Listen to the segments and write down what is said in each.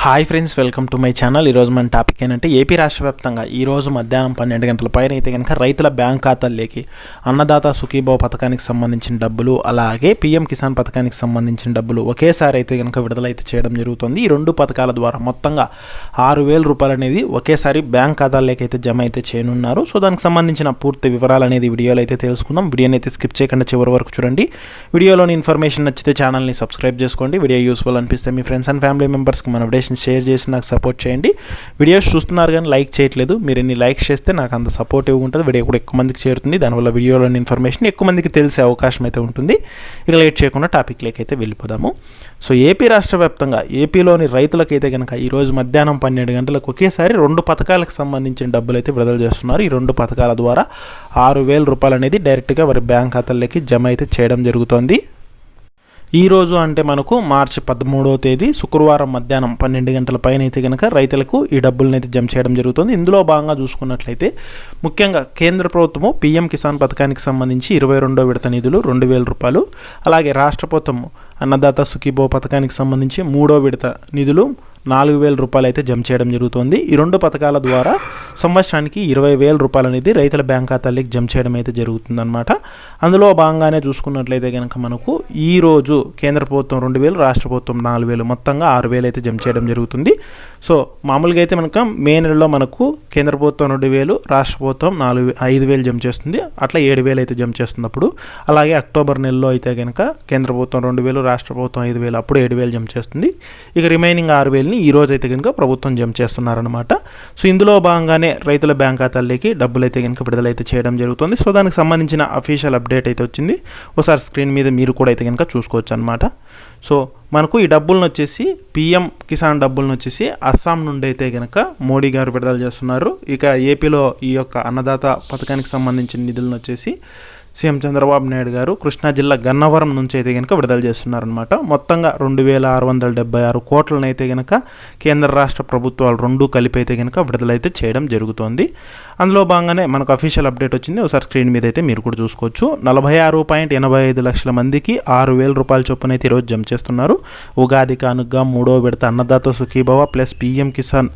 Hi friends, welcome to my channel. ఈరోజు మన topic ఏంటంటే ఏపీ రాష్ట్ర వ్యాప్తంగా ఈరోజు మధ్యాహ్నం 12 గంటల పైన అయితే కనుక రైతుల బ్యాంక్ ఖాతాల్లోకి అన్నదాత సుఖీభావ పథకానికి సంబంధించిన డబ్బులు, అలాగే పీఎం కిసాన్ పథకానికి సంబంధించిన డబ్బులు ఒకేసారి అయితే కనుక విడుదలైతే చేయడం జరుగుతుంది. ఈ రెండు పథకాల ద్వారా మొత్తంగా 6,000 రూపాయలు అనేది ఒకేసారి బ్యాంక్ ఖాతాల్లోకి అయితే జమ అయితే చేయనున్నారు. సో దానికి సంబంధించిన పూర్తి వివరాలు అనేది వీడియోలో అయితే తెలుసుకుందాం. వీడియోని అయితే స్కిప్ చేయకుండా చివరి వరకు చూడండి. వీడియోలోని ఇన్ఫర్మేషన్ నచ్చితే ఛానల్ని సబ్స్క్రైబ్ చేసుకోండి. వీడియో యూస్ఫుల్ అనిపిస్తే మీ ఫ్రెండ్స్ అండ్ ఫ్యామిలీ మెంబర్స్కి మన వీడియోస్ని షేర్ చేసి నాకు సపోర్ట్ చేయండి. వీడియోస్ చూస్తున్నారు కానీ లైక్ చేయట్లేదు. మీరు ఎన్ని లైక్ చేస్తే నాకు అంత సపోర్టివ్గా ఉంటుంది. వీడియో కూడా ఎక్కువ మందికి చేరుతుంది. దానివల్ల వీడియోలోని ఇన్ఫర్మేషన్ ఎక్కువ మందికి తెలిసే అవకాశం అయితే ఉంటుంది. ఇక లేట్ చేయకుండా టాపిక్లోకి అయితే వెళ్ళిపోదాము. సో ఏపీ రాష్ట్ర వ్యాప్తంగా ఏపీలోని రైతులకైతే కనుక ఈరోజు మధ్యాహ్నం 12 గంటలకు ఒకేసారి 2 పథకాలకు సంబంధించిన డబ్బులు అయితే విడుదల చేస్తున్నారు. ఈ 2 పథకాల ద్వారా 6,000 రూపాయలు అనేది డైరెక్ట్గా వారి బ్యాంక్ ఖాతాల్లోకి జమ అయితే చేయడం జరుగుతోంది. ఈరోజు అంటే మనకు మార్చి 13వ తేదీ శుక్రవారం మధ్యాహ్నం 12 గంటల పైన అయితే కనుక రైతులకు ఈ డబ్బులను అయితే జమ చేయడం జరుగుతుంది. ఇందులో భాగంగా చూసుకున్నట్లయితే ముఖ్యంగా కేంద్ర ప్రభుత్వము పీఎం కిసాన్ పథకానికి సంబంధించి 22వ విడత నిధులు 2,000 రూపాయలు, అలాగే రాష్ట్ర ప్రభుత్వము అన్నదాత సుఖీభావ పథకానికి సంబంధించి 3వ విడత నిధులు 4,000 రూపాయలు అయితే జమ చేయడం జరుగుతుంది. ఈ 2 పథకాల ద్వారా సంవత్సరానికి 20,000 రూపాయలు అనేది రైతుల బ్యాంక్ ఖాతాలకు జమ చేయడం అయితే జరుగుతుందన్నమాట. అందులో భాగంగానే చూసుకున్నట్లయితే కనుక మనకు ఈరోజు కేంద్ర ప్రభుత్వం 2,000, రాష్ట్ర ప్రభుత్వం 4,000, మొత్తంగా 6,000 అయితే జమ చేయడం జరుగుతుంది. సో మామూలుగా అయితే మనకు మే నెలలో మనకు కేంద్ర ప్రభుత్వం 2,000, రాష్ట్ర ప్రభుత్వం 5,000 జమ చేస్తుంది. అట్లా 7,000 అయితే జమ చేస్తున్నప్పుడు, అలాగే అక్టోబర్ నెలలో అయితే కనుక కేంద్ర ప్రభుత్వం 2,000, రాష్ట్ర ప్రభుత్వం 5,000, అప్పుడు 7,000 జమ చేస్తుంది. ఇక రిమైనింగ్ 6,000 ఈ రోజు అయితే కనుక ప్రభుత్వం జమ చేస్తున్నారనమాట. సో ఇందులో భాగంగానే రైతుల బ్యాంక్ ఖాతాల్లోకి డబ్బులు అయితే కనుక విడుదలైతే చేయడం జరుగుతుంది. సో దానికి సంబంధించిన అఫీషియల్ అప్డేట్ అయితే వచ్చింది. ఒకసారి స్క్రీన్ మీద మీరు కూడా అయితే కనుక చూసుకోవచ్చు అనమాట. సో మనకు ఈ డబ్బులను వచ్చేసి పీఎం కిసాన్ డబ్బులను వచ్చేసి అస్సాం నుండి అయితే కనుక మోడీ గారు విడుదల చేస్తున్నారు. ఇక ఏపీలో ఈ యొక్క అన్నదాత పథకానికి సంబంధించిన నిధులను వచ్చేసి సీఎం చంద్రబాబు నాయుడు గారు కృష్ణా జిల్లా గన్నవరం నుంచి అయితే కనుక విడుదల చేస్తున్నారనమాట. మొత్తంగా 2,676 కోట్లను అయితే కనుక కేంద్ర రాష్ట్ర ప్రభుత్వాలు 2 కలిపి అయితే కనుక విడుదలైతే చేయడం జరుగుతోంది. అందులో భాగంగానే మనకు అఫీషియల్ అప్డేట్ వచ్చింది. ఒకసారి స్క్రీన్ మీద అయితే మీరు కూడా చూసుకోవచ్చు. 46.85 లక్షల మందికి 6,000 రూపాయల చొప్పున అయితే ఈరోజు జమ చేస్తున్నారు. ఉగాది కానుకగా 3వ విడత అన్నదాత సుఖీభవ ప్లస్ పీఎం కిసాన్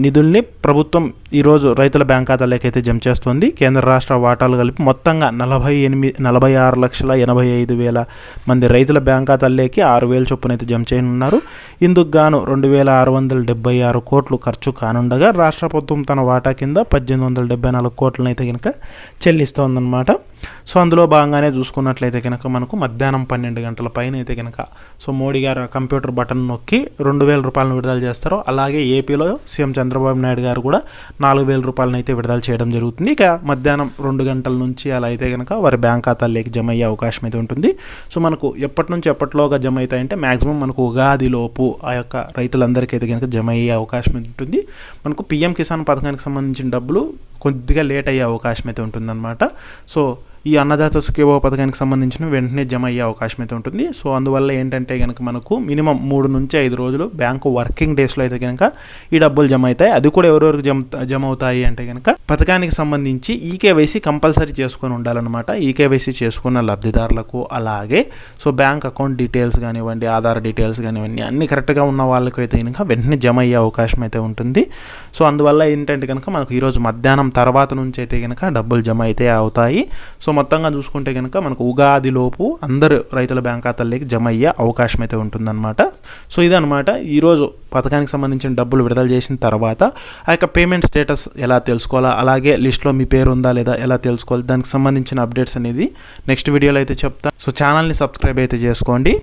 నిధుల్ని ప్రభుత్వం ఈరోజు రైతుల బ్యాంక్ ఖాతాలోకి అయితే జమ చేస్తుంది. కేంద్ర రాష్ట్ర వాటాలు కలిపి మొత్తంగా 46,85,000 మంది రైతుల బ్యాంక్ ఖాతాల్లోకి 6,000 చొప్పున అయితే జమ చేయనున్నారు. ఇందుకు గాను 2,676 కోట్లు ఖర్చు కానుండగా రాష్ట్ర ప్రభుత్వం తన వాటా కింద 1,874 కోట్లను అయితే కనుక చెల్లిస్తోందన్నమాట. సో అందులో భాగంగానే చూసుకున్నట్లయితే కనుక మనకు మధ్యాహ్నం 12 గంటల పైన అయితే కనుక సో మోడీ గారు కంప్యూటర్ బటన్ నొక్కి 2,000 రూపాయలను విడుదల చేస్తారు. అలాగే ఏపీలో సీఎం చంద్రబాబు నాయుడు గారు కూడా 4,000 రూపాయలను అయితే విడుదల చేయడం జరుగుతుంది. ఇక మధ్యాహ్నం 2 గంటల నుంచి అలా అయితే కనుక వారి బ్యాంక్ ఖాతాల్లోకి జమ అయ్యే అవకాశం అయితే ఉంటుంది. సో మనకు ఎప్పటి నుంచి ఎప్పటిలోగా జమ అవుతాయంటే మ్యాక్సిమం మనకు ఉగాదిలోపు ఆ యొక్క రైతులందరికీ అయితే కనుక జమ అయ్యే అవకాశం ఉంటుంది. మనకు పీఎం కిసాన్ పథకానికి సంబంధించిన డబ్బులు కొద్దిగా లేట్ అయ్యే అవకాశం అయితే ఉంటుందన్నమాట. సో ఈ అన్నదాత సుఖీభావ పథకానికి సంబంధించిన వెంటనే జమ అయ్యే అవకాశం అయితే ఉంటుంది. సో అందువల్ల ఏంటంటే కనుక మనకు మినిమం 3 నుంచి 5 రోజులు బ్యాంకు వర్కింగ్ డేస్లో అయితే కనుక ఈ డబ్బులు జమ అవుతాయి. అది కూడా ఎవరెవరికి జమ అవుతాయి అంటే కనుక పథకానికి సంబంధించి ఈకేవైసీ కంపల్సరీ చేసుకొని ఉండాలన్నమాట. ఈకేవైసీ చేసుకున్న లబ్ధిదారులకు, అలాగే సో బ్యాంక్ అకౌంట్ డీటెయిల్స్ కానివ్వండి, ఆధార్ డీటెయిల్స్ కానివ్వండి, అన్ని కరెక్ట్గా ఉన్న వాళ్ళకి అయితే కనుక వెంటనే జమ అయ్యే అవకాశం అయితే ఉంటుంది. సో అందువల్ల ఏంటంటే కనుక మనకు ఈరోజు మధ్యాహ్నం తర్వాత నుంచి అయితే కనుక డబ్బులు జమ అయితే అవుతాయి. సో మొత్తంగా చూసుకుంటే కనుక మనకు ఉగాదిలోపు అందరు రైతుల బ్యాంక్ ఖాతాల్లోకి జమ అయ్యే అవకాశం అయితే ఉంటుందన్నమాట. సో ఇదనమాట ఈరోజు పథకానికి సంబంధించిన డబ్బులు విడుదల చేసిన తర్వాత ఆ యొక్క పేమెంట్ స్టేటస్ ఎలా తెలుసుకోవాలా, అలాగే లిస్ట్లో మీ పేరు ఉందా లేదా ఎలా తెలుసుకోవాలి, దానికి సంబంధించిన అప్డేట్స్ అనేది నెక్స్ట్ వీడియోలో అయితే చెప్తా. సో ఛానల్ని సబ్స్క్రైబ్ అయితే చేసుకోండి.